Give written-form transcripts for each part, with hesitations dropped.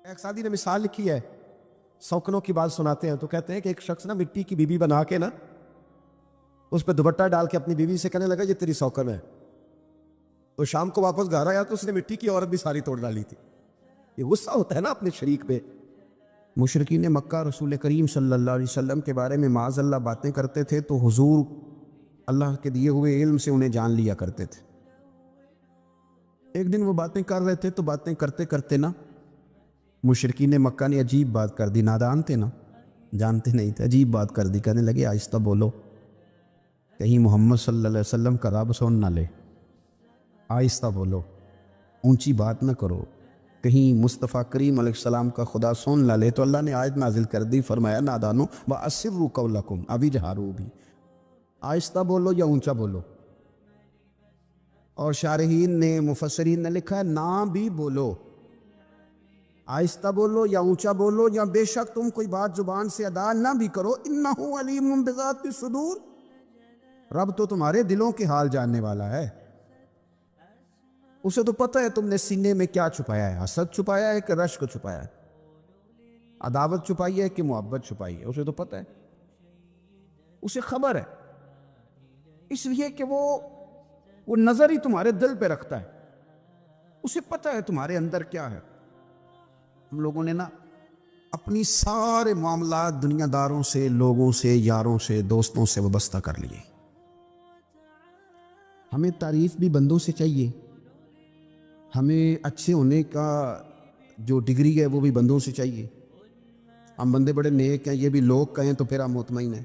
ایک ساتھی نے مثال لکھی ہے، سوکنوں کی بات سناتے ہیں تو کہتے ہیں کہ ایک شخص نا مٹی کی بیوی بنا کے نا اس پہ دوپٹہ ڈال کے اپنی بیوی سے کہنے لگا یہ تیری سوکن ہے. تو شام کو واپس گھر آیا تو اس نے مٹی کی عورت بھی ساری توڑ ڈالی تھی. یہ غصہ ہوتا ہے نا اپنے شریک پہ. مشرکین مکہ رسول کریم صلی اللہ علیہ وسلم کے بارے میں معاذ اللہ باتیں کرتے تھے تو حضور اللہ کے دیے ہوئے علم سے انہیں جان لیا کرتے تھے. ایک دن وہ باتیں کر رہے تھے تو باتیں کرتے کرتے نا مشرکین مکہ نے عجیب بات کر دی. نادان تھے نا، جانتے نہیں تھے، عجیب بات کر دی. کہنے لگے آہستہ بولو، کہیں محمد صلی اللہ علیہ وسلم کا رب سن نہ لے. آہستہ بولو، اونچی بات نہ کرو، کہیں مصطفیٰ کریم علیہ السلام کا خدا سن نہ لے. تو اللہ نے آیت نازل کر دی، فرمایا نادانو وَأَسِرُّوا قَوْلَكُمْ ابھی جہارو بھی. آہستہ بولو یا اونچا بولو. اور شارحین نے مفسرین نے لکھا ہے نہ بھی بولو، آہستہ بولو یا اونچا بولو یا بے شک تم کوئی بات زبان سے ادا نہ بھی کرو. اِنَّهُ عَلِيمٌ بِذَاتِ الصُّدُورِ، رب تو تمہارے دلوں کے حال جاننے والا ہے. اسے تو پتہ ہے تم نے سینے میں کیا چھپایا ہے، حسد چھپایا ہے کہ رشک چھپایا ہے، عداوت چھپائی ہے کہ محبت چھپائی ہے. اسے تو پتہ ہے، اسے خبر ہے، اس لیے کہ وہ نظر ہی تمہارے دل پہ رکھتا ہے. اسے پتہ ہے تمہارے اندر کیا ہے. ہم لوگوں نے نا اپنی سارے معاملات دنیا داروں سے، لوگوں سے، یاروں سے، دوستوں سے وابستہ کر لیے. ہمیں تعریف بھی بندوں سے چاہیے، ہمیں اچھے ہونے کا جو ڈگری ہے وہ بھی بندوں سے چاہیے. ہم بندے بڑے نیک ہیں، یہ بھی لوگ کہیں تو پھر ہم مطمئن ہیں.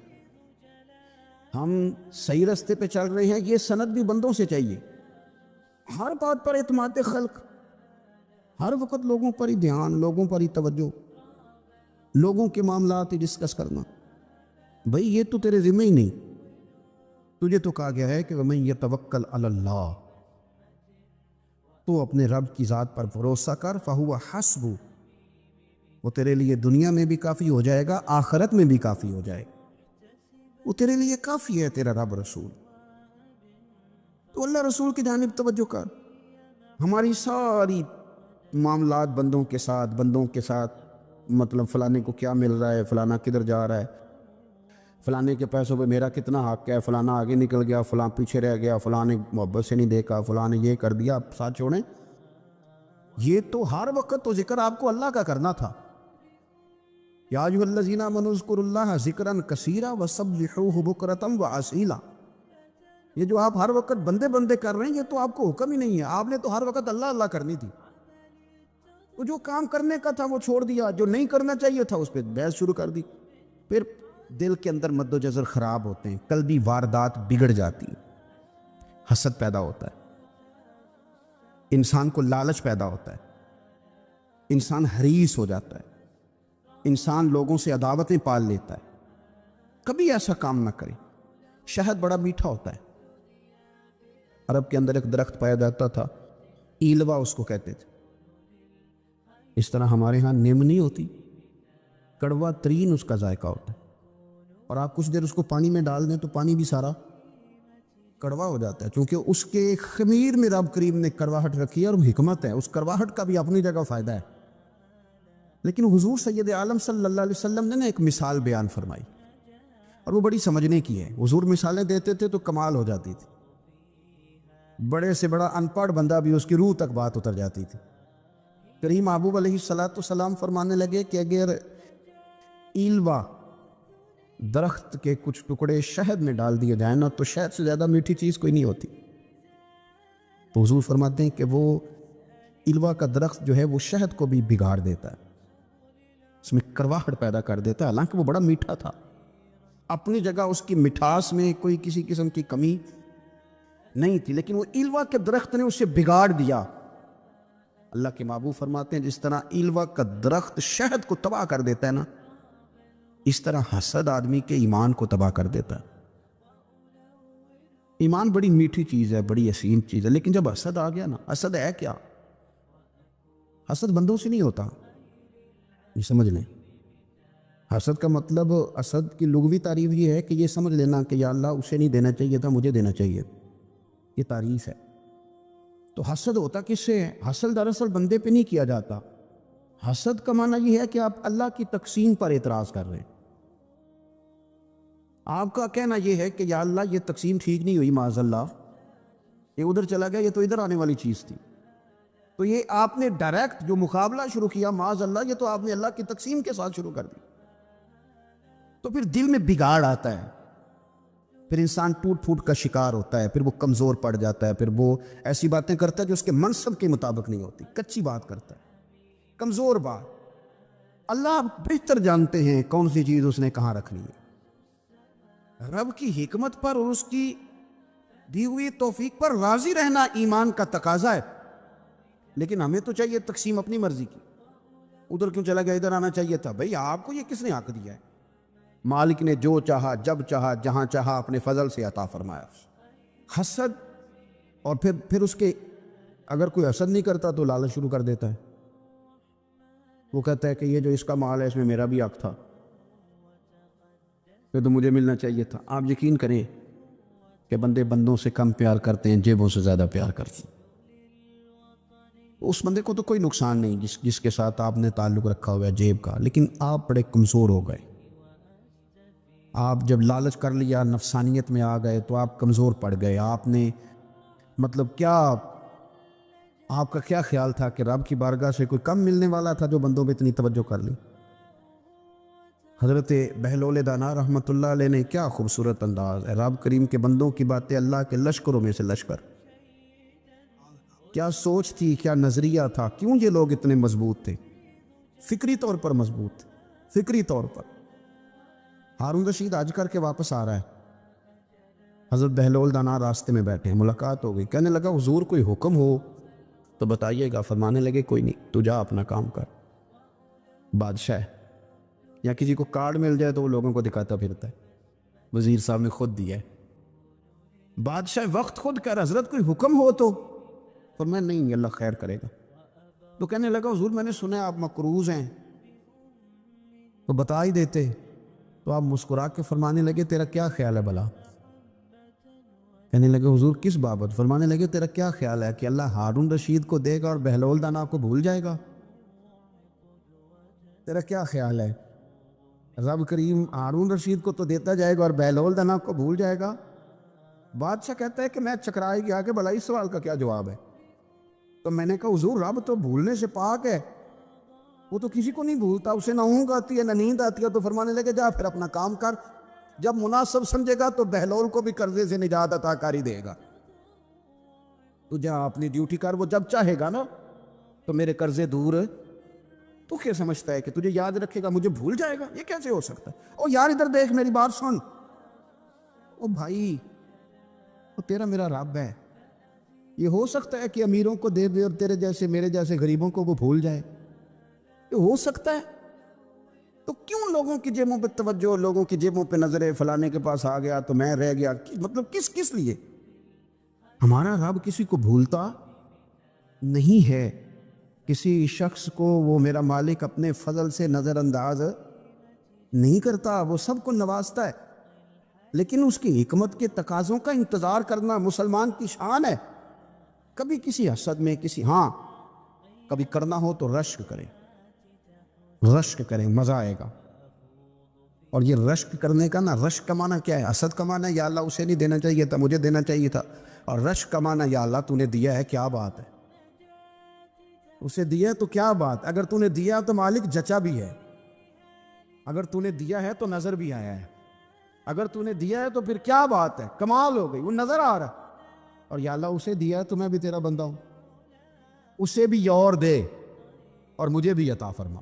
ہم صحیح راستے پہ چل رہے ہیں، یہ سند بھی بندوں سے چاہیے. ہر بات پر اعتماد خلق، ہر وقت لوگوں پر ہی دھیان، لوگوں پر ہی توجہ، لوگوں کے معاملات ہی ڈسکس کرنا. بھئی یہ تو تیرے ذمہ ہی نہیں. تجھے تو کہا گیا ہے کہ وَمَن يَتَوَکَّلْ عَلَى اللَّهِ، تو اپنے رب کی ذات پر بھروسہ کر. فَهُوَ حَسْبُ، وہ تیرے لیے دنیا میں بھی کافی ہو جائے گا، آخرت میں بھی کافی ہو جائے گا. وہ تیرے لیے کافی ہے تیرا رب رسول. تو اللہ رسول کی جانب توجہ کر. ہماری ساری معاملات بندوں کے ساتھ مطلب فلانے کو کیا مل رہا ہے، فلانا کدھر جا رہا ہے، فلانے کے پیسوں پہ میرا کتنا حق ہے، فلانا آگے نکل گیا، فلاں پیچھے رہ گیا، فلانے محبت سے نہیں دیکھا، فلانے یہ کر دیا. آپ ساتھ چھوڑیں. یہ تو ہر وقت تو ذکر آپ کو اللہ کا کرنا تھا. یا ایھا الذین آمنوا اذکروا اللہ ذکرا کثیرا وسبحوہ بکرۃ واسیلا. یہ جو آپ ہر وقت بندے کر رہے ہیں یہ تو آپ کو حکم ہی نہیں ہے. آپ نے تو ہر وقت اللہ اللہ کرنی تھی. تو جو کام کرنے کا تھا وہ چھوڑ دیا، جو نہیں کرنا چاہیے تھا اس پہ بحث شروع کر دی. پھر دل کے اندر مد و جزر خراب ہوتے ہیں، قلبی واردات بگڑ جاتی ہیں، حسد پیدا ہوتا ہے، انسان کو لالچ پیدا ہوتا ہے، انسان حریص ہو جاتا ہے، انسان لوگوں سے عداوتیں پال لیتا ہے. کبھی ایسا کام نہ کرے. شہد بڑا میٹھا ہوتا ہے. عرب کے اندر ایک درخت پایا جاتا تھا، ایلوا اس کو کہتے تھے. اس طرح ہمارے ہاں نیم نہیں ہوتی، کڑوا ترین اس کا ذائقہ ہوتا ہے. اور آپ کچھ دیر اس کو پانی میں ڈال دیں تو پانی بھی سارا کڑوا ہو جاتا ہے، چونکہ اس کے خمیر میں رب کریم نے کڑواہٹ رکھی ہے. اور حکمت ہے، اس کڑواہٹ کا بھی اپنی جگہ فائدہ ہے. لیکن حضور سید عالم صلی اللہ علیہ وسلم نے ایک مثال بیان فرمائی اور وہ بڑی سمجھنے کی ہے. حضور مثالیں دیتے تھے تو کمال ہو جاتی تھی. بڑے سے بڑا ان پڑھ بندہ بھی اس کی روح تک بات اتر جاتی تھی. کریم محبوب علیہ السلام فرمانے لگے کہ اگر ایلوا درخت کے کچھ ٹکڑے شہد میں ڈال دیے جائیں نا تو شہد سے زیادہ میٹھی چیز کوئی نہیں ہوتی. تو حضور فرماتے ہیں کہ وہ ایلوا کا درخت جو ہے وہ شہد کو بھی بگاڑ دیتا ہے، اس میں کرواہٹ پیدا کر دیتا ہے. حالانکہ وہ بڑا میٹھا تھا، اپنی جگہ اس کی مٹھاس میں کوئی کسی قسم کی کمی نہیں تھی، لیکن وہ ایلوا کے درخت نے اسے بگاڑ دیا. اللہ کے محبوب فرماتے ہیں جس طرح ایلوا کا درخت شہد کو تباہ کر دیتا ہے نا، اس طرح حسد آدمی کے ایمان کو تباہ کر دیتا ہے. ایمان بڑی میٹھی چیز ہے، بڑی حسین چیز ہے، لیکن جب حسد آ گیا نا، حسد ہے کیا؟ حسد بندوں سے نہیں ہوتا، یہ سمجھ لیں. حسد کا مطلب، حسد کی لغوی تعریف یہ ہے کہ یہ سمجھ لینا کہ یا اللہ اسے نہیں دینا چاہیے تھا، مجھے دینا چاہیے. یہ تعریف ہے. تو حسد ہوتا کس سے ہے؟ حسد دراصل بندے پہ نہیں کیا جاتا، حسد کا معنی یہ ہے کہ آپ اللہ کی تقسیم پر اعتراض کر رہے ہیں. آپ کا کہنا یہ ہے کہ یا اللہ یہ تقسیم ٹھیک نہیں ہوئی، معاذ اللہ یہ ادھر چلا گیا، یہ تو ادھر آنے والی چیز تھی. تو یہ آپ نے ڈائریکٹ جو مقابلہ شروع کیا معاذ اللہ، یہ تو آپ نے اللہ کی تقسیم کے ساتھ شروع کر دی. تو پھر دل میں بگاڑ آتا ہے، پھر انسان ٹوٹ پھوٹ کا شکار ہوتا ہے، پھر وہ کمزور پڑ جاتا ہے، پھر وہ ایسی باتیں کرتا ہے جو اس کے منصب کے مطابق نہیں ہوتی، کچی بات کرتا ہے، کمزور بات. اللہ بہتر جانتے ہیں کون سی چیز اس نے کہاں رکھنی ہے. رب کی حکمت پر اور اس کی دی ہوئی توفیق پر راضی رہنا ایمان کا تقاضا ہے. لیکن ہمیں تو چاہیے تقسیم اپنی مرضی کی. ادھر کیوں چلا گیا، ادھر آنا چاہیے تھا. بھئی آپ کو یہ کس نے حق دیا ہے؟ مالک نے جو چاہا، جب چاہا، جہاں چاہا اپنے فضل سے عطا فرمایا. حسد، اور پھر اس کے اگر کوئی حسد نہیں کرتا تو لالچ شروع کر دیتا ہے. وہ کہتا ہے کہ یہ جو اس کا مال ہے اس میں میرا بھی حق تھا، یہ تو مجھے ملنا چاہیے تھا. آپ یقین کریں کہ بندے بندوں سے کم پیار کرتے ہیں، جیبوں سے زیادہ پیار کرتے ہیں. اس بندے کو تو کوئی نقصان نہیں جس کے ساتھ آپ نے تعلق رکھا ہوا ہے جیب کا، لیکن آپ بڑے کمزور ہو گئے. آپ جب لالچ کر لیا، نفسانیت میں آ گئے تو آپ کمزور پڑ گئے. آپ نے مطلب کیا، آپ کا کیا خیال تھا کہ رب کی بارگاہ سے کوئی کم ملنے والا تھا جو بندوں پہ اتنی توجہ کر لی؟ حضرت بہلول دانا رحمۃ اللہ علیہ نے کیا خوبصورت انداز ہے. رب کریم کے بندوں کی باتیں اللہ کے لشکروں میں سے لشکر. کیا سوچ تھی، کیا نظریہ تھا، کیوں یہ لوگ اتنے مضبوط تھے، فکری طور پر مضبوط تھے، فکری طور پر. ہارون رشید حج کر کے واپس آ رہا ہے، حضرت بہلول دانا راستے میں بیٹھے ہیں، ملاقات ہو گئی. کہنے لگا حضور کوئی حکم ہو تو بتائیے گا. فرمانے لگے کوئی نہیں، تو جا اپنا کام کر. بادشاہ یا کسی کو کارڈ مل جائے تو وہ لوگوں کو دکھاتا پھرتا ہے، وزیر صاحب نے خود دیا ہے. بادشاہ وقت خود کہہ رہا حضرت کوئی حکم ہو تو. فرمایا نہیں، اللہ خیر کرے گا. تو کہنے لگا حضور میں نے سنا ہے آپ مقروض ہیں، تو بتا ہی دیتے. تو آپ مسکرا کے فرمانے لگے تیرا کیا خیال ہے بھلا؟ کہنے لگے حضور کس بابت؟ فرمانے لگے تیرا کیا خیال ہے کہ اللہ ہارون رشید کو دے گا اور بہلول دانا کو بھول جائے گا؟ تیرا کیا خیال ہے؟ رب کریم ہارون رشید کو تو دیتا جائے گا اور بہلول دانا کو بھول جائے گا؟ بادشاہ کہتا ہے کہ میں چکرائے گیا کہ بھلا اس سوال کا کیا جواب ہے؟ تو میں نے کہا حضور رب تو بھولنے سے پاک ہے، وہ تو کسی کو نہیں بھولتا، اسے نہ اونگ آتی ہے نہ نیند آتی ہے. تو فرمانے لگے جا پھر اپنا کام کر، جب مناسب سمجھے گا تو بہلول کو بھی قرضے سے نجات عطا کاری دے گا. تو جا اپنی ڈیوٹی کر، وہ جب چاہے گا نا تو میرے قرضے دور. تو کیا سمجھتا ہے کہ تجھے یاد رکھے گا مجھے بھول جائے گا؟ یہ کیسے ہو سکتا ہے؟ او یار ادھر دیکھ میری بات سن. او بھائی وہ تیرا میرا رب ہے، یہ ہو سکتا ہے کہ امیروں کو دے دے اور تیرے جیسے میرے جیسے غریبوں کو وہ بھول جائے؟ یہ ہو سکتا ہے؟ تو کیوں لوگوں کی جیبوں پہ توجہ، لوگوں کی جیبوں پہ نظریں، فلانے کے پاس آ گیا تو میں رہ گیا، مطلب کس لیے؟ ہمارا رب کسی کو بھولتا نہیں ہے. کسی شخص کو وہ میرا مالک اپنے فضل سے نظر انداز نہیں کرتا، وہ سب کو نوازتا ہے. لیکن اس کی حکمت کے تقاضوں کا انتظار کرنا مسلمان کی شان ہے. کبھی کسی حسد میں کبھی کرنا ہو تو رشک کریں، مزہ آئے گا. اور یہ رشک کرنے کا نا، رشک کا معنی کیا ہے؟ حسد کا معنی یا اللہ اسے نہیں دینا چاہیے تھا مجھے دینا چاہیے تھا، اور رشک کا معنی یا اللہ تو نے دیا ہے کیا بات ہے، اسے دیا تو کیا بات. اگر تو نے دیا تو مالک جچا بھی ہے، اگر تو نے دیا ہے تو نظر بھی آیا ہے، اگر تو نے دیا ہے تو پھر کیا بات ہے، کمال ہو گئی، وہ نظر آ رہا. اور یا اللہ اسے دیا ہے تو میں بھی تیرا بندہ ہوں، اسے بھی اور دے اور مجھے بھی عطا فرما.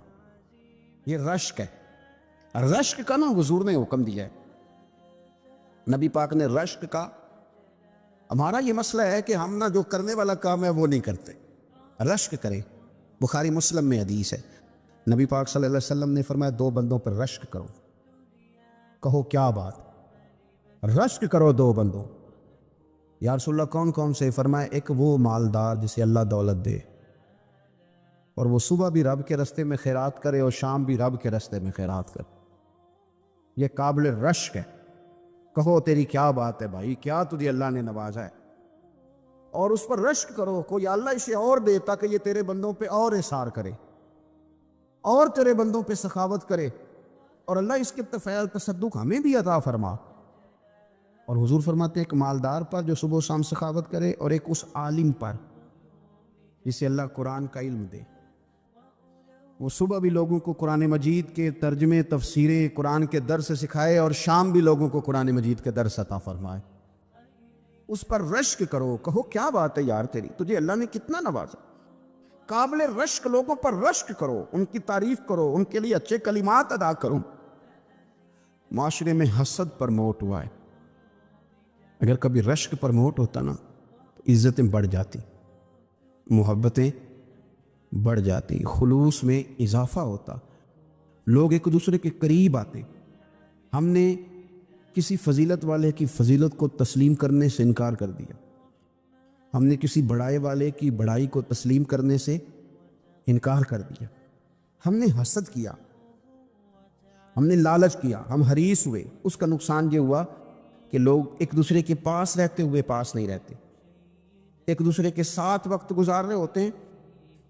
یہ رشک ہے. رشک کا نا حضور نے حکم دیا ہے، نبی پاک نے رشک کا. ہمارا یہ مسئلہ ہے کہ ہم نا جو کرنے والا کام ہے وہ نہیں کرتے، رشک کریں. بخاری مسلم میں حدیث ہے، نبی پاک صلی اللہ علیہ وسلم نے فرمایا 2 بندوں پر رشک کرو. کہو کیا بات؟ رشک کرو 2 بندوں. یا رسول اللہ کون کون سے؟ فرمایا ایک وہ مالدار جسے اللہ دولت دے اور وہ صبح بھی رب کے رستے میں خیرات کرے اور شام بھی رب کے رستے میں خیرات کرے، یہ قابل رشک ہے. کہو تیری کیا بات ہے بھائی، کیا تجھے اللہ نے نوازا ہے، اور اس پر رشک کرو. کوئی اللہ اسے اور دے تاکہ یہ تیرے بندوں پہ اور احسار کرے. اور تیرے بندوں پہ سخاوت کرے، اور اللہ اس کے فیض تصدق ہمیں بھی عطا فرما۔ اور حضور فرماتے ہیں ایک مالدار پر جو صبح و شام سخاوت کرے، اور ایک اس عالم پر جسے اللہ قرآن کا علم دے، وہ صبح بھی لوگوں کو قرآن مجید کے ترجمے تفسیریں قرآن کے درس سکھائے، اور شام بھی لوگوں کو قرآن مجید کے درس عطا فرمائے۔ اس پر رشک کرو، کہو کیا بات ہے یار تیری، تجھے اللہ نے کتنا نوازا۔ قابل رشک لوگوں پر رشک کرو، ان کی تعریف کرو، ان کے لیے اچھے کلمات ادا کرو۔ معاشرے میں حسد پرموٹ ہوا ہے، اگر کبھی رشک پرموٹ ہوتا نا تو عزتیں بڑھ جاتی، محبتیں بڑھ جاتی، خلوص میں اضافہ ہوتا، لوگ ایک دوسرے کے قریب آتے۔ ہم نے کسی فضیلت والے کی فضیلت کو تسلیم کرنے سے انکار کر دیا، ہم نے کسی بڑائی والے کی بڑائی کو تسلیم کرنے سے انکار کر دیا، ہم نے حسد کیا، ہم نے لالچ کیا، ہم حریص ہوئے۔ اس کا نقصان یہ ہوا کہ لوگ ایک دوسرے کے پاس رہتے ہوئے پاس نہیں رہتے، ایک دوسرے کے ساتھ وقت گزار رہے ہوتے ہیں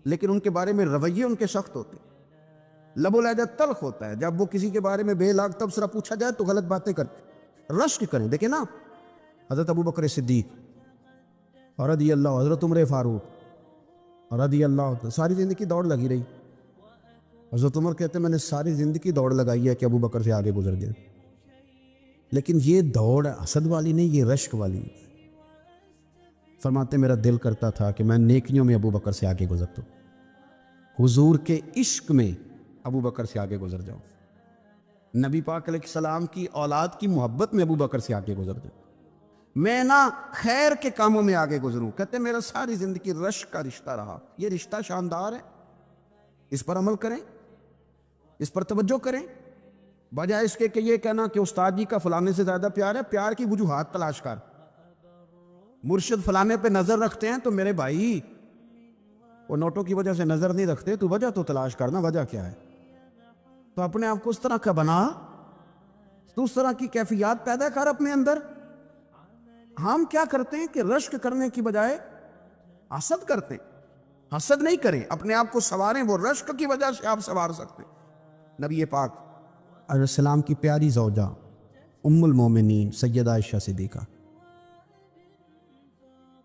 لیکن ان کے بارے میں رویے ان کے سخت ہوتے ہیں، لب و لہجہ تلخ ہوتا ہے۔ جب وہ کسی کے بارے میں بے لاگ تبصرہ پوچھا جائے تو غلط باتیں کرتے۔ رشک کریں، دیکھیں نا حضرت ابو بکر صدیق رضی اللہ، حضرت عمر فاروق رضی اللہ، ساری زندگی دوڑ لگی رہی۔ حضرت عمر کہتے ہیں میں نے ساری زندگی دوڑ لگائی ہے کہ ابو بکر سے آگے گزر جائے، لیکن یہ دوڑ حسد والی نہیں، یہ رشک والی۔ فرماتے میرا دل کرتا تھا کہ میں نیکیوں میں ابو بکر سے آگے گزرتا ہوں، حضور کے عشق میں ابو بکر سے آگے گزر جاؤں، نبی پاک علیہ السلام کی اولاد کی محبت میں ابو بکر سے آگے گزر جاؤں، میں نہ خیر کے کاموں میں آگے گزروں۔ کہتے میرا ساری زندگی رشک کا رشتہ رہا۔ یہ رشتہ شاندار ہے، اس پر عمل کریں، اس پر توجہ کریں، بجائے اس کے کہ یہ کہنا کہ استاد جی کا فلانے سے زیادہ پیار ہے۔ پیار کی وجوہات تلاش کر، مرشد فلانے پہ نظر رکھتے ہیں تو میرے بھائی وہ نوٹوں کی وجہ سے نظر نہیں رکھتے، تو وجہ تو تلاش کرنا، وجہ کیا ہے؟ تو اپنے آپ کو اس طرح کا بنا، تو اس طرح کی کیفیات پیدا کر اپنے اندر۔ ہم کیا کرتے ہیں کہ رشک کرنے کی بجائے حسد کرتے ہیں۔ حسد نہیں کریں، اپنے آپ کو سنواریں، وہ رشک کی وجہ سے آپ سنوار سکتے ہیں۔ نبی پاک علیہ السلام کی پیاری زوجہ ام المومنین سیدہ عائشہ صدیقہ،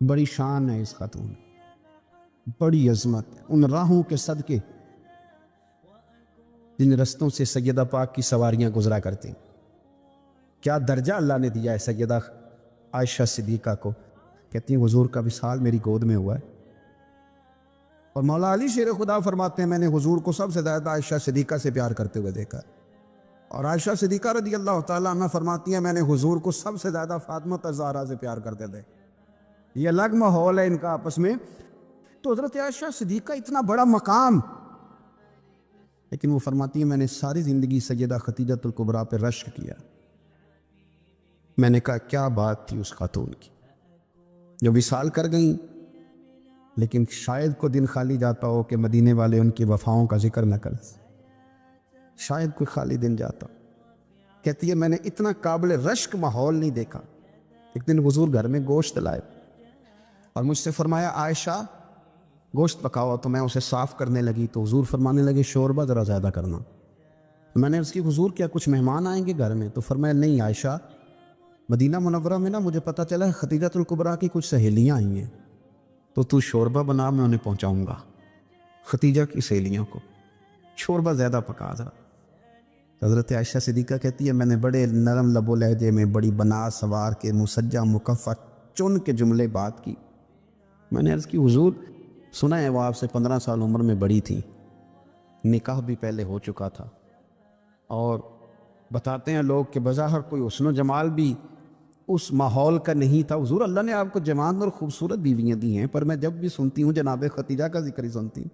بڑی شان ہے اس خاتون، بڑی عظمت ہے ان راہوں کے صدقے جن رستوں سے سیدہ پاک کی سواریاں گزرا کرتی ہیں۔ کیا درجہ اللہ نے دیا ہے سیدہ عائشہ صدیقہ کو۔ کہتی ہیں حضور کا وصال میری گود میں ہوا ہے، اور مولا علی شیر خدا فرماتے ہیں میں نے حضور کو سب سے زیادہ عائشہ صدیقہ سے پیار کرتے ہوئے دیکھا ہے، اور عائشہ صدیقہ رضی اللہ تعالیٰ عنہ فرماتی ہیں میں نے حضور کو سب سے زیادہ فاطمہ الزہرا سے پیار کرتے تھے۔ یہ الگ ماحول ہے ان کا آپس میں۔ تو حضرت عائشہ صدیقہ اتنا بڑا مقام، لیکن وہ فرماتی ہیں میں نے ساری زندگی سیدہ خدیجہ الکبریٰ پہ رشک کیا۔ میں نے کہا کیا بات تھی اس خاتون کی جو وصال کر گئیں، لیکن شاید کو دن خالی جاتا ہو کہ مدینے والے ان کی وفاؤں کا ذکر نہ کریں، شاید کوئی خالی دن جاتا۔ کہتی ہے میں نے اتنا قابل رشک ماحول نہیں دیکھا۔ ایک دن حضور گھر میں گوشت لائے اور مجھ سے فرمایا عائشہ گوشت پکاؤ، تو میں اسے صاف کرنے لگی تو حضور فرمانے لگے شوربہ ذرا زیادہ کرنا۔ میں نے اس کی حضور کیا کچھ مہمان آئیں گے گھر میں؟ تو فرمایا نہیں عائشہ، مدینہ منورہ میں نا مجھے پتہ چلا ہے خدیجہ الکبریٰ کی کچھ سہیلیاں آئی ہیں، تو شوربہ بنا، میں انہیں پہنچاؤں گا، خدیجہ کی سہیلیوں کو شوربہ زیادہ پکا ذرا۔ حضرت عائشہ صدیقہ کہتی ہے میں نے بڑے نرم لب و لہجے میں، بڑی بنا سوار کے، مسجع مکفّر چن کے جملے بات کی۔ میں نے عرض کی حضور سنا ہے وہ آپ سے 15 سال عمر میں بڑی تھی، نکاح بھی پہلے ہو چکا تھا، اور بتاتے ہیں لوگ کہ بظاہر کوئی حسن و جمال بھی اس ماحول کا نہیں تھا۔ حضور اللہ نے آپ کو جوان اور خوبصورت بیویاں دی ہیں، پر میں جب بھی سنتی ہوں جناب خدیجہ کا ذکر ہی سنتی ہوں۔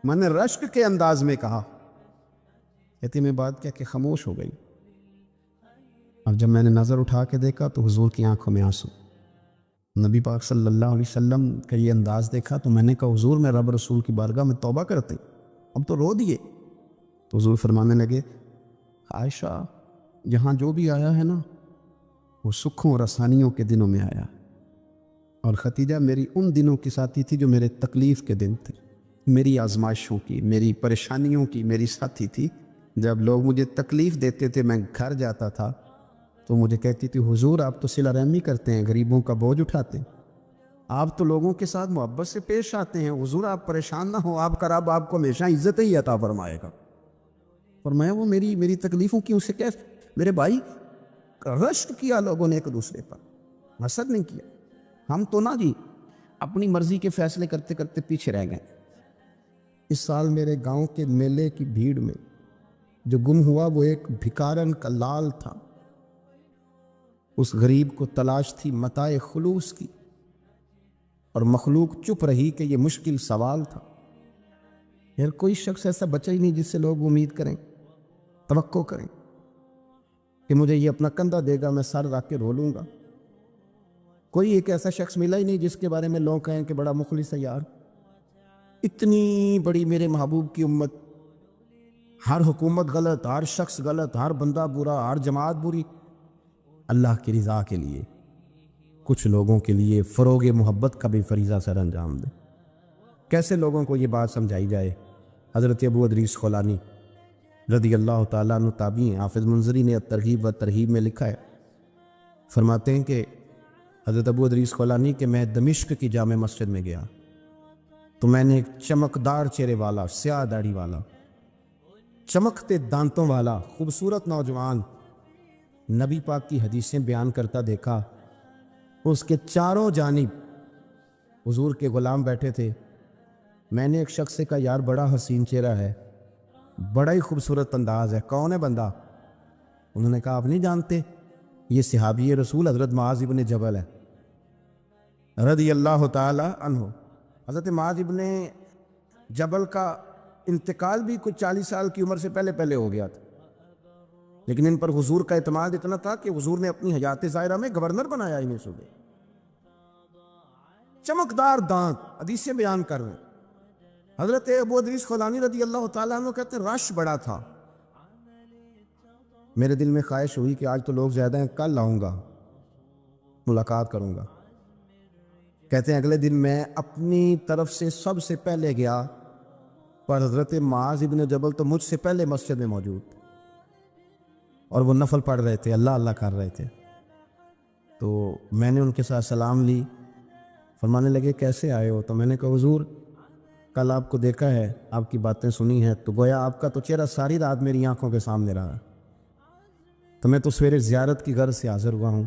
میں نے رشک کے انداز میں کہا، کہتی میں بات کیا کہ خاموش ہو گئی، اور جب میں نے نظر اٹھا کے دیکھا تو حضور کی آنکھوں میں آنسو۔ نبی پاک صلی اللہ علیہ وسلم کا یہ انداز دیکھا تو میں نے کہا حضور میں رب رسول کی بارگاہ میں توبہ کرتے، اب تو رو دیے۔ تو حضور فرمانے لگے عائشہ یہاں جو بھی آیا ہے نا وہ سکھوں اور آسانیوں کے دنوں میں آیا، اور خدیجہ میری ان دنوں کی ساتھی تھی جو میرے تکلیف کے دن تھے، میری آزمائشوں کی، میری پریشانیوں کی میری ساتھی تھی۔ جب لوگ مجھے تکلیف دیتے تھے، میں گھر جاتا تھا تو مجھے کہتی تھی حضور آپ تو صلہ رحمی کرتے ہیں، غریبوں کا بوجھ اٹھاتے ہیں، آپ تو لوگوں کے ساتھ محبت سے پیش آتے ہیں، حضور آپ پریشان نہ ہو، آپ کا رب آپ کو ہمیشہ عزت ہی عطا فرمائے گا۔ فرمایا وہ میری تکلیفوں کی اسے کیسے؟ میرے بھائی رشک کیا لوگوں نے ایک دوسرے پر، حسد نہیں کیا۔ ہم تو نہ جی اپنی مرضی کے فیصلے کرتے کرتے پیچھے رہ گئے۔ اس سال میرے گاؤں کے میلے کی بھیڑ میں جو گم ہوا وہ ایک بھکارن کا لال تھا۔ اس غریب کو تلاش تھی متاع خلوص کی، اور مخلوق چپ رہی کہ یہ مشکل سوال تھا۔ یار کوئی شخص ایسا بچا ہی نہیں جس سے لوگ امید کریں، توقع کریں کہ مجھے یہ اپنا کندھا دے گا، میں سر رکھ کے رو لوں گا۔ کوئی ایک ایسا شخص ملا ہی نہیں جس کے بارے میں لوگ کہیں کہ بڑا مخلص ہے یار۔ اتنی بڑی میرے محبوب کی امت، ہر حکومت غلط، ہر شخص غلط، ہر بندہ برا، ہر جماعت بری، اللہ کی رضا کے لیے کچھ لوگوں کے لیے فروغ محبت کا بھی فریضہ سر انجام دے۔ کیسے لوگوں کو یہ بات سمجھائی جائے؟ حضرت ابو ادریس خولانی رضی اللہ تعالیٰ عنہ تابعی ہیں۔ حافظ منذری نے ترغیب و ترہیب میں لکھا ہے، فرماتے ہیں کہ حضرت ابو ادریس خولانی کہ میں دمشق کی جامع مسجد میں گیا تو میں نے ایک چمکدار چہرے والا، سیاہ داڑھی والا، چمکتے دانتوں والا خوبصورت نوجوان نبی پاک کی حدیثیں بیان کرتا دیکھا۔ اس کے چاروں جانب حضور کے غلام بیٹھے تھے۔ میں نے ایک شخص سے کہا یار بڑا حسین چہرہ ہے، بڑا ہی خوبصورت انداز ہے، کون ہے بندہ؟ انہوں نے کہا آپ نہیں جانتے، یہ صحابی رسول حضرت معاذ ابن جبل ہے رضی اللہ تعالی عنہ۔ حضرت معاذ ابن جبل کا انتقال بھی کچھ 40 سال کی عمر سے پہلے ہو گیا تھا، لیکن ان پر حضور کا اعتماد اتنا تھا کہ حضور نے اپنی حیات ظاہرہ میں گورنر بنایا انہیں صوبے۔ چمکدار دانت، حدیثیں بیان کر رہے ہیں۔ حضرت ابو ادریس خولانی رضی اللہ تعالیٰ عنہ کہتے ہیں رش بڑا تھا۔ میرے دل میں خواہش ہوئی کہ آج تو لوگ زیادہ ہیں، کل آؤں گا، ملاقات کروں گا۔ کہتے ہیں اگلے دن میں اپنی طرف سے سب سے پہلے گیا، پر حضرت معاذ ابن جبل تو مجھ سے پہلے مسجد میں موجود تھے اور وہ نفل پڑھ رہے تھے، اللہ اللہ کر رہے تھے۔ تو میں نے ان کے ساتھ سلام لی، فرمانے لگے کیسے آئے ہو؟ تو میں نے کہا حضور کل آپ کو دیکھا ہے، آپ کی باتیں سنی ہیں، تو گویا آپ کا تو چہرہ ساری رات میری آنکھوں کے سامنے رہا، تو میں تو سویرے زیارت کی غرض سے حاضر ہوا ہوں۔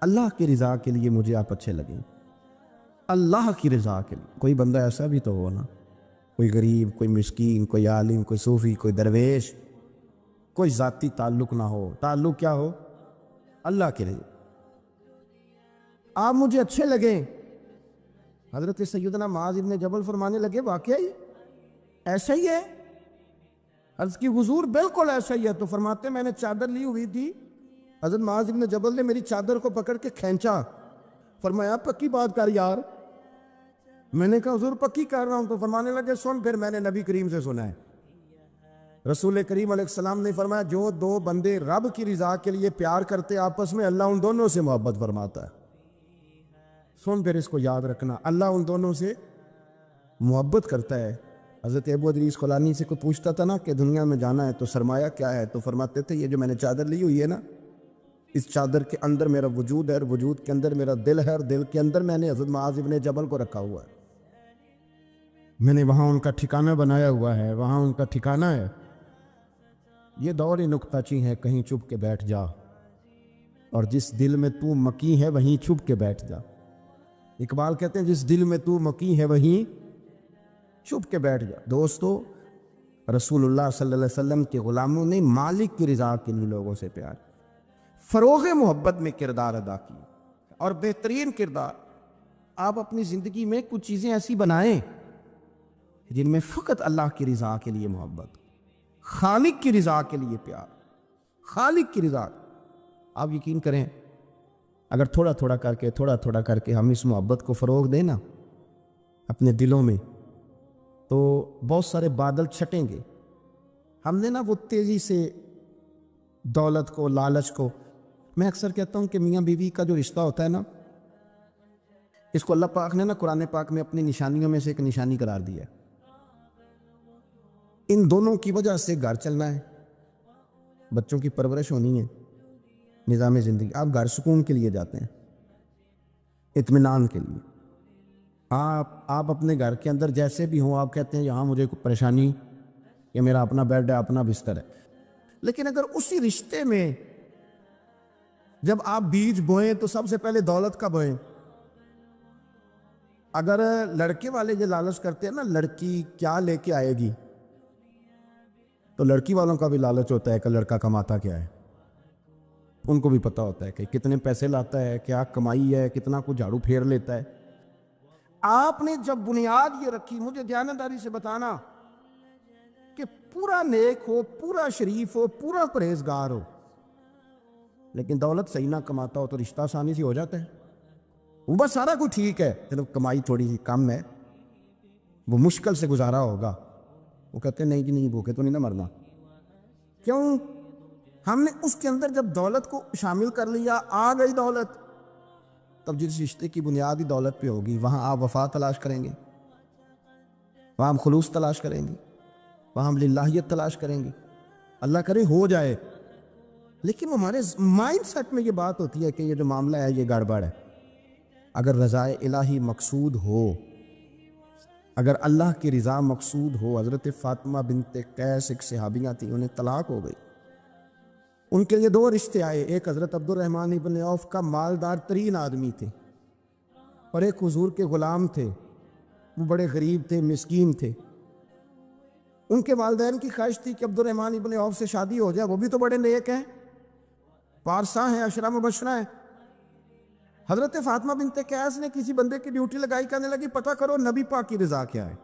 اللہ کی رضا کے لیے مجھے آپ اچھے لگیں، اللہ کی رضا کے لیے۔ کوئی بندہ ایسا بھی تو ہو نا، کوئی غریب، کوئی مسکین، کوئی عالم، کوئی صوفی، کوئی درویش، کوئی ذاتی تعلق نہ ہو، تعلق کیا ہو؟ اللہ کے لیے۔ آپ مجھے اچھے لگیں۔ حضرت سیدنا معاذ ابن جبل فرمانے لگے واقعی ایسا ہی ہے؟ عرض کی حضور بالکل ایسا ہی ہے۔ تو فرماتے میں نے چادر لی ہوئی تھی، حضرت معاذ ابن جبل نے میری چادر کو پکڑ کے کھینچا، فرمایا پکی بات کر یار۔ میں نے کہا حضور پکی کر رہا ہوں۔ تو فرمانے لگے سن، پھر میں نے نبی کریم سے سنا ہے، رسول کریم علیہ السلام نے فرمایا جو دو بندے رب کی رضا کے لیے پیار کرتے آپس میں، اللہ ان دونوں سے محبت فرماتا ہے۔ سن پھر اس کو یاد رکھنا، اللہ ان دونوں سے محبت کرتا ہے۔ حضرت ابو ادریس خولانی سے کوئی پوچھتا تھا نا کہ دنیا میں جانا ہے تو سرمایہ کیا ہے، تو فرماتے تھے یہ جو میں نے چادر لی ہوئی ہے نا، اس چادر کے اندر میرا وجود ہے، اور وجود کے اندر میرا دل ہے، اور دل کے اندر میں نے حضرت معاذ ابن جبل کو رکھا ہوا ہے، میں نے وہاں ان کا ٹھکانہ بنایا ہوا ہے، وہاں ان کا ٹھکانہ ہے۔ یہ دور نکتہ چی ہے، کہیں چھپ کے بیٹھ جا، اور جس دل میں تو مکی ہے وہیں چھپ کے بیٹھ جا۔ اقبال کہتے ہیں جس دل میں تو مکی ہے وہیں چھپ کے بیٹھ جا۔ دوستو رسول اللہ صلی اللہ علیہ وسلم کے غلاموں نے مالک کی رضا کے لیے لوگوں سے پیار، فروغ محبت میں کردار ادا کی، اور بہترین کردار۔ آپ اپنی زندگی میں کچھ چیزیں ایسی بنائیں جن میں فقط اللہ کی رضا کے لیے محبت، خالق کی رضا کے لیے پیار، خالق کی رضا۔ آپ یقین کریں اگر تھوڑا تھوڑا کر کے ہم اس محبت کو فروغ دیں نا اپنے دلوں میں، تو بہت سارے بادل چھٹیں گے۔ ہم نے نا وہ تیزی سے دولت کو، لالچ کو، میں اکثر کہتا ہوں کہ میاں بیوی کا جو رشتہ ہوتا ہے نا، اس کو اللہ پاک نے نا قرآن پاک میں اپنی نشانیوں میں سے ایک نشانی قرار دیا ہے۔ ان دونوں کی وجہ سے گھر چلنا ہے، بچوں کی پرورش ہونی ہے، نظام زندگی۔ آپ گھر سکون کے لیے جاتے ہیں، اطمینان کے لیے۔ آپ اپنے گھر کے اندر جیسے بھی ہوں، آپ کہتے ہیں یہاں مجھے کوئی پریشانی، یہ میرا اپنا بیڈ ہے، اپنا بستر ہے۔ لیکن اگر اسی رشتے میں جب آپ بیج بوئیں تو سب سے پہلے دولت کا بوئیں۔ اگر لڑکے والے یہ لالچ کرتے ہیں نا، لڑکی کیا لے کے آئے گی، تو لڑکی والوں کا بھی لالچ ہوتا ہے کہ لڑکا کماتا کیا ہے۔ ان کو بھی پتا ہوتا ہے کہ کتنے پیسے لاتا ہے، کیا کمائی ہے، کتنا کو جھاڑو پھیر لیتا ہے۔ آپ نے جب بنیاد یہ رکھی، مجھے دیانتداری سے بتانا کہ پورا نیک ہو، پورا شریف ہو، پورا پرہیزگار ہو، لیکن دولت صحیح نہ کماتا ہو تو رشتہ آسانی سے ہو جاتا ہے۔ وہ بس سارا کچھ ٹھیک ہے، چلو کمائی تھوڑی سی کم ہے، وہ مشکل سے گزارا ہوگا، وہ کہتے ہیں نہیں جی نہیں، بھوکے تو نہیں نہ مرنا۔ کیوں؟ ہم نے اس کے اندر جب دولت کو شامل کر لیا، آ گئی دولت، تب جس رشتے کی بنیادی دولت پہ ہوگی وہاں آپ وفا تلاش کریں گے، وہاں ہم خلوص تلاش کریں گے، وہاں ہم للہیت تلاش کریں گے۔ اللہ کرے ہو جائے، لیکن ہمارے مائنڈ سیٹ میں یہ بات ہوتی ہے کہ یہ جو معاملہ ہے یہ گڑبڑ ہے۔ اگر رضا الہی مقصود ہو، اگر اللہ کی رضا مقصود ہو، حضرت فاطمہ بنت قیس ایک صحابیہ تھی، انہیں طلاق ہو گئی، ان کے لیے دو رشتے آئے، ایک حضرت عبد الرحمن ابن عوف کا مالدار ترین آدمی تھے، اور ایک حضور کے غلام تھے، وہ بڑے غریب تھے، مسکین تھے۔ ان کے والدین کی خواہش تھی کہ عبد الرحمن ابن عوف سے شادی ہو جائے، وہ بھی تو بڑے نیک ہیں، پارسا ہیں، عشرہ مبشرہ ہیں۔ حضرت فاطمہ بنت قیس نے کسی بندے کی ڈیوٹی لگائی، کہنے لگی پتہ کرو نبی پاک کی رضا کیا ہے،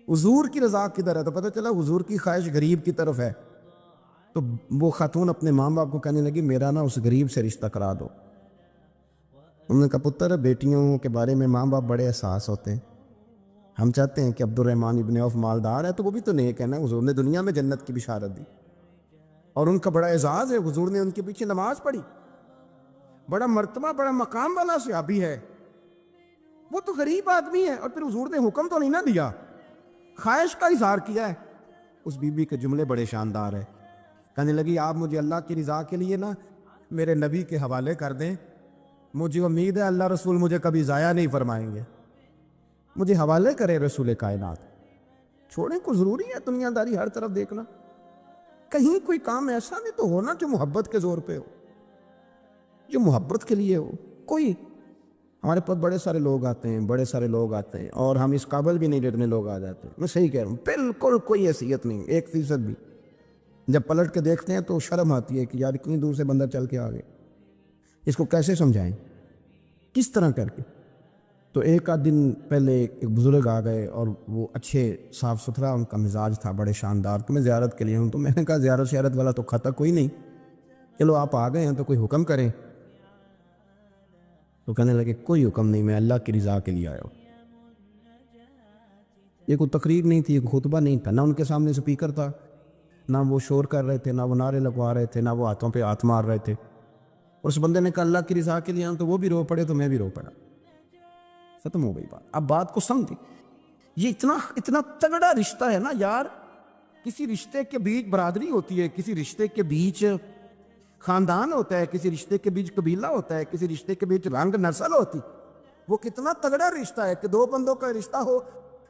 حضور کی رضا کدھر ہے؟ تو پتہ چلا حضور کی خواہش غریب کی طرف ہے۔ تو وہ خاتون اپنے ماں باپ کو کہنے لگی میرا نا اس غریب سے رشتہ کرا دو۔ انہوں نے کہا پتر، بیٹیوں کے بارے میں ماں باپ بڑے احساس ہوتے ہیں، ہم چاہتے ہیں کہ عبد الرحمن ابن عوف مالدار ہے تو وہ بھی تو نیک ہے نا، حضور نے دنیا میں جنت کی بشارت دی، اور ان کا بڑا اعزاز ہے، حضور نے ان کے پیچھے نماز پڑھی، بڑا مرتبہ بڑا مقام والا صحابی ہے، وہ تو غریب آدمی ہے، اور پھر حضور نے حکم تو نہیں نہ دیا، خواہش کا اظہار کیا ہے۔ اس بی بی کے جملے بڑے شاندار ہیں، کہنے لگی آپ مجھے اللہ کی رضا کے لیے نا میرے نبی کے حوالے کر دیں، مجھے امید ہے اللہ رسول مجھے کبھی ضائع نہیں فرمائیں گے، مجھے حوالے کرے رسول کائنات۔ چھوڑیں، کو ضروری ہے دنیا داری ہر طرف دیکھنا، کہیں کوئی کام ایسا بھی تو ہونا جو محبت کے زور پہ ہو، جو محبت کے لیے ہو۔ کوئی ہمارے پاس بڑے سارے لوگ آتے ہیں، بڑے سارے لوگ آتے ہیں، اور ہم اس قابل بھی نہیں جتنے لوگ آ جاتے ہیں، میں صحیح کہہ رہا ہوں، بالکل کوئی حیثیت نہیں، 1% بھی۔ جب پلٹ کے دیکھتے ہیں تو شرم آتی ہے کہ یار اتنی دور سے بندہ چل کے آ گئے، اس کو کیسے سمجھائیں، کس طرح کر کے۔ تو ایک آدھ دن پہلے ایک بزرگ آ گئے، اور وہ اچھے صاف ستھرا ان کا مزاج تھا، بڑے شاندار، تو میں زیارت کے لیے ہوں، تو میں نے کہا زیارت شیارت والا تو خطا کوئی نہیں، چلو آپ آ گئے ہیں تو کوئی حکم کریں۔ تو کہنے لگے کوئی حکم نہیں، میں اللہ کی رضا کے لیے آیا ہوں۔ یہ کوئی تقریر نہیں تھی، کوئی خطبہ نہیں تھا، نہ ان کے سامنے سپیکر تھا، نہ وہ شور کر رہے تھے، نہ وہ نعرے لگوا رہے تھے، نہ وہ ہاتھوں پہ ہاتھ مار رہے تھے۔ اور اس بندے نے کہا اللہ کی رضا کے لیے آیا ہوں، تو وہ بھی رو پڑے تو میں بھی رو پڑا، ختم ہو گئی بات۔ اب بات کو سمجھیں، یہ اتنا تگڑا رشتہ ہے نا یار، کسی رشتے کے بیچ برادری ہوتی ہے، کسی رشتے کے بیچ خاندان ہوتا ہے، کسی رشتے کے بیچ قبیلہ ہوتا ہے، کسی رشتے کے بیچ رنگ نسل ہوتی، وہ کتنا تگڑا رشتہ ہے کہ دو بندوں کا رشتہ ہو،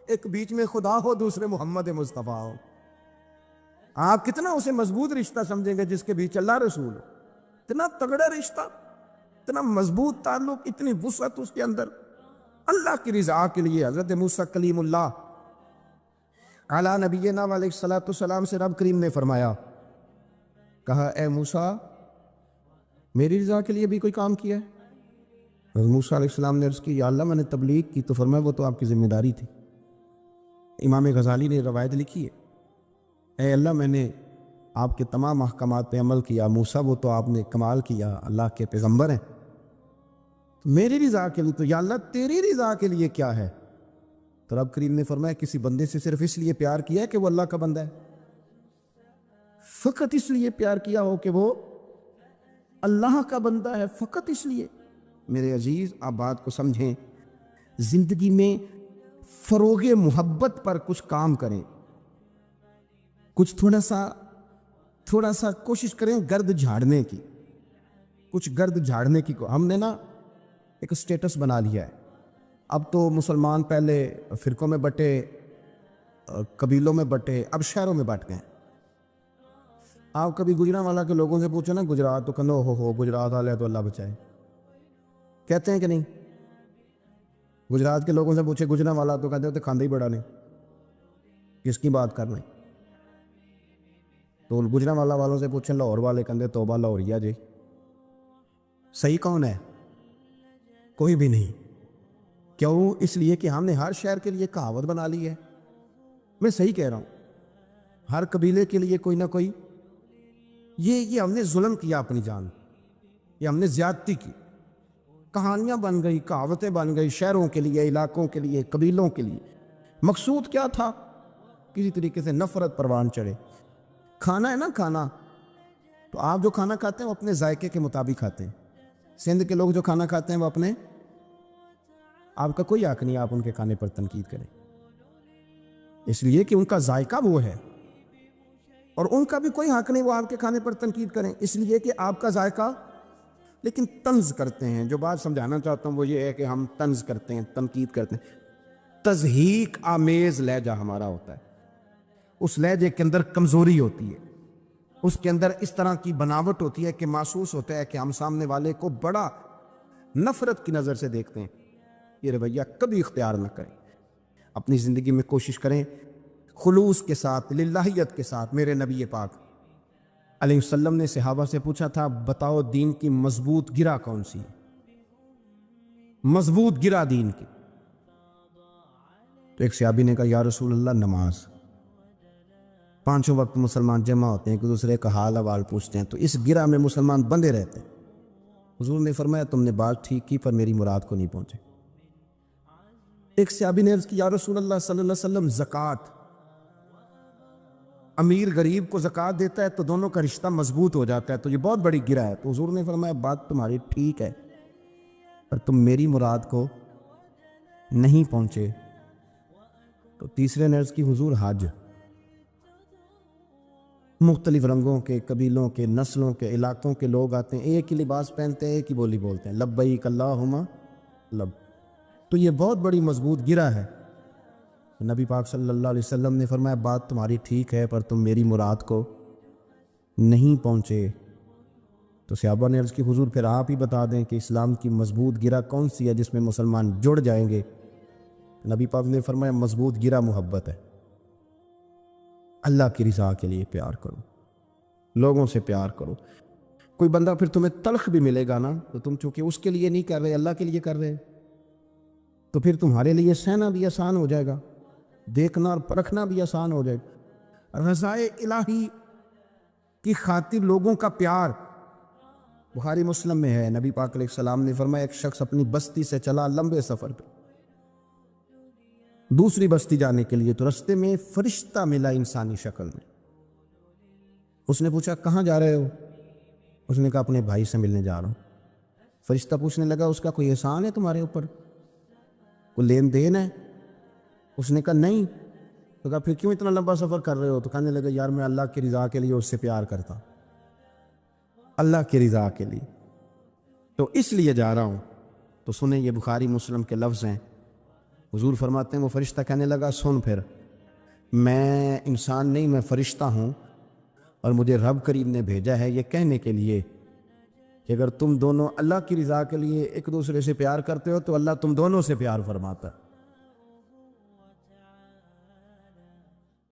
ایک بیچ میں خدا ہو، دوسرے محمد مصطفیٰ ہو۔ آپ کتنا اسے مضبوط رشتہ سمجھیں گے جس کے بیچ اللہ رسول ہو، اتنا تگڑا رشتہ، اتنا مضبوط تعلق، اتنی وسعت اس کے اندر، اللہ کی رضا کے لیے۔ حضرت موسیٰ کلیم اللہ علی نبینا علیہ الصلوۃ والسلام سے رب کریم نے فرمایا، کہا اے موسیٰ میری رضا کے لیے بھی کوئی کام کیا ہے؟ حضرت موسیٰ علیہ السلام نے عرض کی یا اللہ میں نے تبلیغ کی، تو فرمایا وہ تو آپ کی ذمہ داری تھی۔ امام غزالی نے روایت لکھی ہے، اے اللہ میں نے آپ کے تمام احکامات پہ عمل کیا، موسیٰ وہ تو آپ نے کمال کیا، اللہ کے پیغمبر ہیں، تو میری رضا کے لیے تو یا اللہ تیری رضا کے لیے کیا ہے؟ تو رب کریم نے فرمایا کسی بندے سے صرف اس لیے پیار کیا ہے کہ وہ اللہ کا بندہ ہے، فقط اس لیے پیار کیا ہو کہ وہ اللہ کا بندہ ہے، فقط اس لیے۔ میرے عزیز آپ بات کو سمجھیں، زندگی میں فروغ محبت پر کچھ کام کریں، کچھ تھوڑا سا کوشش کریں گرد جھاڑنے کی، کچھ گرد جھاڑنے کی ہم نے نا ایک سٹیٹس بنا لیا ہے۔ اب تو مسلمان پہلے فرقوں میں بٹے، قبیلوں میں بٹے، اب شہروں میں بٹ گئے۔ آپ کبھی گجرانوالا کے لوگوں سے پوچھو نا گجرات تو کہنا ہو گجرات والے تو اللہ بچائے، کہتے ہیں کہ نہیں؟ گجرات کے لوگوں سے پوچھے گجرانوالا تو کہتے ہیں تو کھاندے ہی بڑا نہیں، کس کی بات کر رہے ہیں؟ تو گجرانوالا والوں سے پوچھیں لاہور والے کہتے توبہ لاہوریا جی۔ صحیح کون ہے؟ کوئی بھی نہیں۔ کیوں؟ اس لیے کہ ہم نے ہر شہر کے لیے کہاوت بنا لی ہے۔ میں صحیح کہہ رہا ہوں، ہر قبیلے کے لیے کوئی نہ کوئی، یہ ہم نے ظلم کیا اپنی جان، یہ ہم نے زیادتی کی، کہانیاں بن گئی، کہاوتیں بن گئی، شہروں کے لیے، علاقوں کے لیے، قبیلوں کے لیے۔ مقصود کیا تھا؟ کسی طریقے سے نفرت پروان چڑھے۔ کھانا ہے نا، کھانا تو آپ جو کھانا کھاتے ہیں وہ اپنے ذائقے کے مطابق کھاتے ہیں۔ سندھ کے لوگ جو کھانا کھاتے ہیں وہ اپنے، آپ کا کوئی حق نہیں آپ ان کے کھانے پر تنقید کریں، اس لیے کہ ان کا ذائقہ وہ ہے، اور ان کا بھی کوئی حق نہیں وہ آپ کے کھانے پر تنقید کریں اس لیے کہ آپ کا ذائقہ۔ لیکن طنز کرتے ہیں، جو بات سمجھانا چاہتا ہوں وہ یہ ہے کہ ہم طنز کرتے ہیں، تنقید کرتے ہیں۔ تضحیک آمیز لہجہ ہمارا ہوتا ہے، اس لہجے کے اندر کمزوری ہوتی ہے، اس کے اندر اس طرح کی بناوٹ ہوتی ہے کہ محسوس ہوتا ہے کہ ہم سامنے والے کو بڑا نفرت کی نظر سے دیکھتے ہیں۔ یہ رویہ کبھی اختیار نہ کریں، اپنی زندگی میں کوشش کریں خلوص کے ساتھ، للہیت کے ساتھ۔ میرے نبی پاک علیہ السلام نے صحابہ سے پوچھا تھا بتاؤ دین کی مضبوط گرہ کون سی ہے؟ مضبوط گرہ دین کی۔ تو ایک صحابی نے کہا یا رسول اللہ نماز، پانچوں وقت مسلمان جمع ہوتے ہیں، ایک دوسرے کا حال احوال پوچھتے ہیں، تو اس گرہ میں مسلمان بندے رہتے ہیں۔ حضور نے فرمایا تم نے بات ٹھیک کی پر میری مراد کو نہیں پہنچے۔ ایک صحابی نے عرض کی یا رسول اللہ صلی اللہ علیہ وسلم زکوٰۃ، امیر غریب کو زکوٰۃ دیتا ہے تو دونوں کا رشتہ مضبوط ہو جاتا ہے، تو یہ بہت بڑی گرہ ہے۔ تو حضور نے فرمایا بات تمہاری ٹھیک ہے پر تم میری مراد کو نہیں پہنچے۔ تو تیسرے نے عرض کی حضور حج، مختلف رنگوں کے، قبیلوں کے، نسلوں کے، علاقوں کے لوگ آتے ہیں، ایک ہی لباس پہنتے ہیں، ایک ہی بولی بولتے ہیں، لبیک اللہم لب، تو یہ بہت بڑی مضبوط گرہ ہے۔ نبی پاک صلی اللہ علیہ وسلم نے فرمایا بات تمہاری ٹھیک ہے پر تم میری مراد کو نہیں پہنچے۔ تو صحابہ نے عرض کی حضور پھر آپ ہی بتا دیں کہ اسلام کی مضبوط گرہ کون سی ہے جس میں مسلمان جڑ جائیں گے؟ نبی پاک نے فرمایا مضبوط گرہ محبت ہے، اللہ کی رضا کے لیے پیار کرو، لوگوں سے پیار کرو۔ کوئی بندہ پھر تمہیں تلخ بھی ملے گا نا تو تم چونکہ اس کے لیے نہیں کر رہے، اللہ کے لیے کر رہے، تو پھر تمہارے لیے سہنا بھی آسان ہو جائے گا، دیکھنا اور پرکھنا بھی آسان ہو جائے گا۔ رضائے الہی کی خاطر لوگوں کا پیار بخاری مسلم میں ہے، نبی پاک علیہ السلام نے فرمایا ایک شخص اپنی بستی سے چلا لمبے سفر پہ دوسری بستی جانے کے لیے، تو رستے میں فرشتہ ملا انسانی شکل میں۔ اس نے پوچھا کہاں جا رہے ہو؟ اس نے کہا اپنے بھائی سے ملنے جا رہا ہوں۔ فرشتہ پوچھنے لگا اس کا کوئی احسان ہے تمہارے اوپر، کوئی لین دین ہے؟ اس نے کہا نہیں۔ تو کہا پھر کیوں اتنا لمبا سفر کر رہے ہو؟ تو کہنے لگا یار میں اللہ کی رضا کے لیے اس سے پیار کرتا، اللہ کی رضا کے لیے، تو اس لیے جا رہا ہوں۔ تو سنیں یہ بخاری مسلم کے لفظ ہیں، حضور فرماتے ہیں وہ فرشتہ کہنے لگا سن پھر میں انسان نہیں میں فرشتہ ہوں، اور مجھے رب کریم نے بھیجا ہے یہ کہنے کے لیے کہ اگر تم دونوں اللہ کی رضا کے لیے ایک دوسرے سے پیار کرتے ہو تو اللہ تم دونوں سے پیار فرماتا ہے۔